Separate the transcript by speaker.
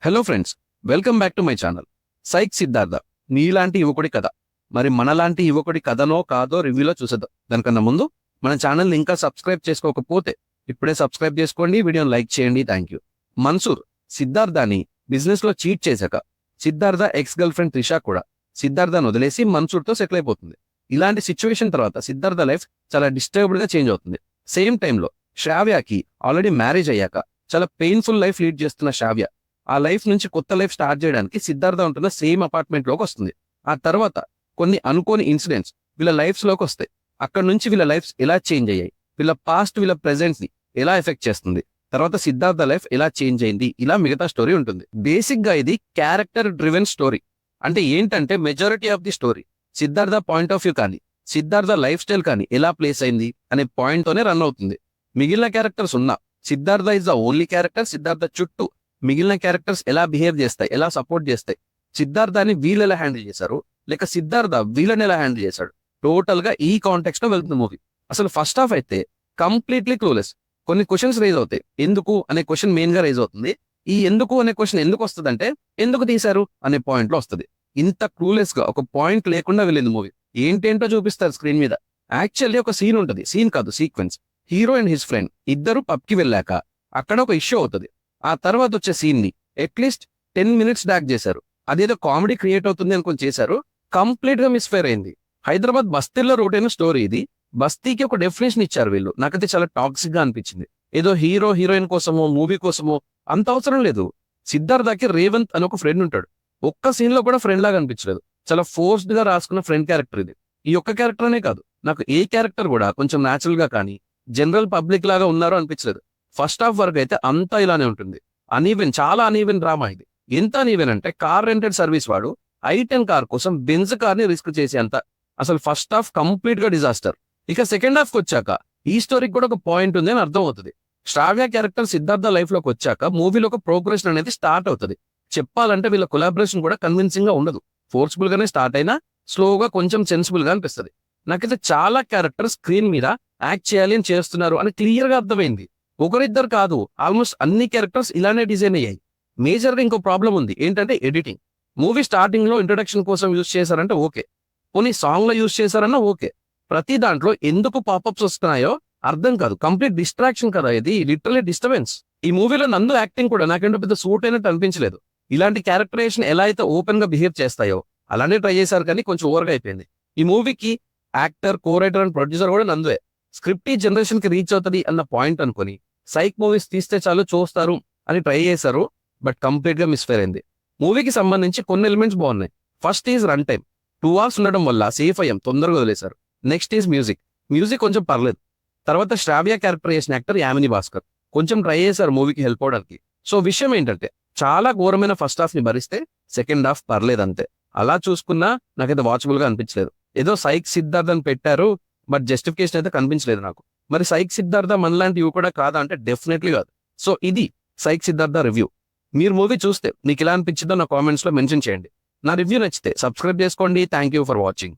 Speaker 1: Hello friends, welcome back to my channel. Psych Siddhartha నీలాంటి యువకుడి కథ. మరి మనలాంటి యువకుడి కథనో కాదో రివ్యూలో చూసేద్దాం. దానికన్నా ముందు మన ఛానల్ని ఇంకా సబ్స్క్రైబ్ చేసుకోకపోతే ఇప్పుడే సబ్స్క్రైబ్ చేసుకోండి, వీడియోని లైక్ చేయండి. Thank you. మన్సూర్ సిద్ధార్థని బిజినెస్ లో చీట్ చేశాక Siddhartha ex girlfriend Trisha కూడా సిద్ధార్థను వదిలేసి మన్సూర్తో సెటిల్ అయిపోతుంది. ఇలాంటి సిచ్యువేషన్ తర్వాత సిద్ధార్థ లైఫ్ చాలా డిస్టర్బ్డ్ గా చేంజ్ అవుతుంది. సేమ్ టైంలో శ్రావ్యకి ఆల్రెడీ మ్యారేజ్ అయ్యాక చాలా పెయిన్ఫుల్ లైఫ్ లీడ్ చేస్తున్న శ్రావ్య ఆ లైఫ్ నుంచి కొత్త లైఫ్ స్టార్ట్ చేయడానికి సిద్ధార్థ ఉంటున్న సేమ్ అపార్ట్మెంట్ లోకి వస్తుంది. ఆ తర్వాత కొన్ని అనుకోని ఇన్సిడెంట్స్ వీళ్ళ లైఫ్స్ లోకి వస్తాయి. అక్కడ నుంచి వీళ్ళ లైఫ్స్ ఎలా చేంజ్ అయ్యాయి, వీళ్ళ పాస్ట్ వీళ్ళ ప్రెజెంట్ ని ఎలా ఎఫెక్ట్ చేస్తుంది, తర్వాత సిద్ధార్థ లైఫ్ ఎలా చేంజ్ అయింది, ఇలా మిగతా స్టోరీ ఉంటుంది. బేసిక్ గా ఇది క్యారెక్టర్ డ్రివెన్ స్టోరీ. అంటే ఏంటంటే majority of the story Siddhartha point of view కానీ సిద్ధార్థ లైఫ్ స్టైల్ కానీ ఎలా ప్లేస్ అయింది అనే పాయింట్ తోనే రన్ అవుతుంది. మిగిలిన క్యారెక్టర్స్ ఉన్నా Siddhartha is the only character. Siddhartha చుట్టూ మిగిలిన క్యారెక్టర్స్ ఎలా బిహేవ్ చేస్తాయి, ఎలా సపోర్ట్ చేస్తాయి, సిద్ధార్థని వీళ్ళు ఎలా హ్యాండిల్ చేశారు, లేక సిద్ధార్థ వీళ్ళని ఎలా హ్యాండిల్ చేశాడు, టోటల్ గా ఈ కాంటెక్స్ట్ లో వెళ్తుంది మూవీ. అసలు ఫస్ట్ హాఫ్ అయితే కంప్లీట్లీ క్లూలెస్. కొన్ని క్వశ్చన్స్ రైజ్ అవుతాయి. ఎందుకు అనే క్వశ్చన్ మెయిన్ గా రైజ్ అవుతుంది. ఈ ఎందుకు అనే క్వశ్చన్ ఎందుకు వస్తుంది అంటే ఎందుకు తీశారు అనే పాయింట్ లో వస్తుంది. ఇంత క్లూలెస్ గా ఒక పాయింట్ లేకుండా వెళ్ళింది మూవీ. ఏంటేంటో చూపిస్తారు స్క్రీన్ మీద. యాక్చువల్లీ ఒక సీన్ ఉంటుంది, సీన్ కాదు sequence. Hero and his friend ఇద్దరు పబ్ కి వెళ్ళాక అక్కడ ఒక ఇష్యూ అవుతుంది. ఆ తర్వాత వచ్చే సీన్ ని అట్లీస్ట్ 10 minutes డాక్ చేశారు. అదేదో కామెడీ క్రియేట్ అవుతుంది అనుకుని చేశారు, కంప్లీట్ గా మిస్ఫైర్ అయింది. హైదరాబాద్ బస్తీల్లో రూట్ అయిన స్టోరీ ఇది. బస్తీకి ఒక డెఫినేషన్ ఇచ్చారు వీళ్ళు. నాకైతే చాలా టాక్సిక్ గా అనిపించింది. ఏదో హీరో హీరోయిన్ కోసమో మూవీ కోసమో అంత అవసరం లేదు. సిద్ధార్థకి రేవంత్ అని ఒక ఫ్రెండ్ ఉంటాడు. ఒక్క సీన్ లో కూడా ఫ్రెండ్ లాగా అనిపించలేదు. చాలా ఫోర్స్డ్ గా రాసుకున్న ఫ్రెండ్ క్యారెక్టర్ ఇది. ఈ ఒక్క క్యారెక్టర్ అనే కాదు, నాకు ఏ క్యారెక్టర్ కూడా కొంచెం న్యాచురల్ గా కానీ జనరల్ పబ్లిక్ లాగా ఉన్నారో అనిపించలేదు. ఫస్ట్ హాఫ్ వరకు అయితే అంతా ఇలానే ఉంటుంది. అనీవెన్, చాలా అనీవెన్ డ్రామా ఇది. ఎంత అనీవెన్ అంటే కార్ రెంటెడ్ సర్వీస్ వాడు i10 కార్ కోసం బెంజ్ కార్ ని రిస్క్ చేసే అంత. అసలు ఫస్ట్ హాఫ్ కంప్లీట్ గా డిజాస్టర్. ఇక సెకండ్ హాఫ్ కి వచ్చాక ఈ స్టోరీకి కూడా ఒక పాయింట్ ఉంది అని అర్థం అవుతుంది. శ్రావ్య క్యారెక్టర్ సిద్ధార్థ లైఫ్ లోకి వచ్చాక మూవీలో ఒక ప్రోగ్రెషన్ అనేది స్టార్ట్ అవుతుంది. చెప్పాలంటే వీళ్ళ కొలాబరేషన్ కూడా కన్విన్సింగ్ గా ఉండదు. ఫోర్స్ఫుల్ గానే స్టార్ట్ అయినా స్లోగా కొంచెం సెన్సిబుల్ గా అనిపిస్తుంది. నాకైతే చాలా క్యారెక్టర్ స్క్రీన్ మీద యాక్ట్ చేయాలి అని చేస్తున్నారు అని క్లియర్ గా అర్థమైంది. ఒకరిద్దరు కాదు, ఆల్మోస్ట్ అన్ని క్యారెక్టర్స్ ఇలానే డిజైన్ అయ్యాయి. మేజర్ గా ఇంకో ప్రాబ్లం ఉంది, ఏంటంటే ఎడిటింగ్. మూవీ స్టార్టింగ్ లో ఇంట్రొడక్షన్ కోసం యూజ్ చేశారంటే ఓకే, పోనీ సాంగ్ లో యూజ్ చేశారన్నా ఓకే. ప్రతి దాంట్లో ఎందుకు పాపప్స్ వస్తున్నాయో అర్థం కాదు. కంప్లీట్ డిస్ట్రాక్షన్ కదా ఇది, లిటరలీ డిస్టర్బెన్స్. ఈ మూవీలో నందు యాక్టింగ్ కూడా నాకేంటో పెద్ద సూట్ అయినట్టు అనిపించలేదు. ఇలాంటి క్యారెక్టరేషన్ ఎలా అయితే ఓపెన్ గా బిహేవ్ చేస్తాయో అలానే ట్రై చేశారు, కానీ కొంచెం ఓవర్గా అయిపోయింది. ఈ మూవీకి actor, co writer and producer కూడా నందువే. స్క్రిప్ట్ ఈ జనరేషన్ కి రీచ్ అవుతుంది అన్న పాయింట్ అనుకుని సైక్ మూవీస్ తీస్తే చాలు చూస్తారు అని ట్రై చేశారు, బట్ కంప్లీట్ గా మిస్ఫైర్ అయింది. మూవీకి సంబంధించి కొన్ని ఎలిమెంట్స్ బాగున్నాయి. First is run time. 2 hours ఉండడం వల్ల సేఫ్ అయ్యాం, తొందరగా వదిలేశారు. Next is music. మ్యూజిక్ కొంచెం పర్లేదు. తర్వాత శ్రావ్య క్యారెక్టర్ చేసిన యాక్టర్ యామిని భాస్కర్ కొంచెం ట్రై చేశారు మూవీకి హెల్ప్ అవడానికి. సో విషయం ఏంటంటే చాలా ఘోరమైన ఫస్ట్ హాఫ్ ని భరిస్తే సెకండ్ హాఫ్ పర్లేదు అంతే. అలా చూసుకున్నా నాకైతే వాచబుల్ గా అనిపించలేదు. ఏదో సైక్ సిద్ధార్థ్ అని పెట్టారు, బట్ జస్టిఫికేషన్ అయితే కనిపించలేదు నాకు. మరి సైక్ సిద్ధార్థ మనలాంటి ఇవి కూడా కాదా అంటే డెఫినెట్లీ కాదు. సో ఇది సైక్ సిద్ధార్థ రివ్యూ. మీరు మూవీ చూస్తే మీకు ఎలా అనిపించిందో నా కామెంట్స్ లో మెన్షన్ చేయండి. నా రివ్యూ నచ్చితే సబ్స్క్రైబ్ చేసుకోండి. Thank you for watching.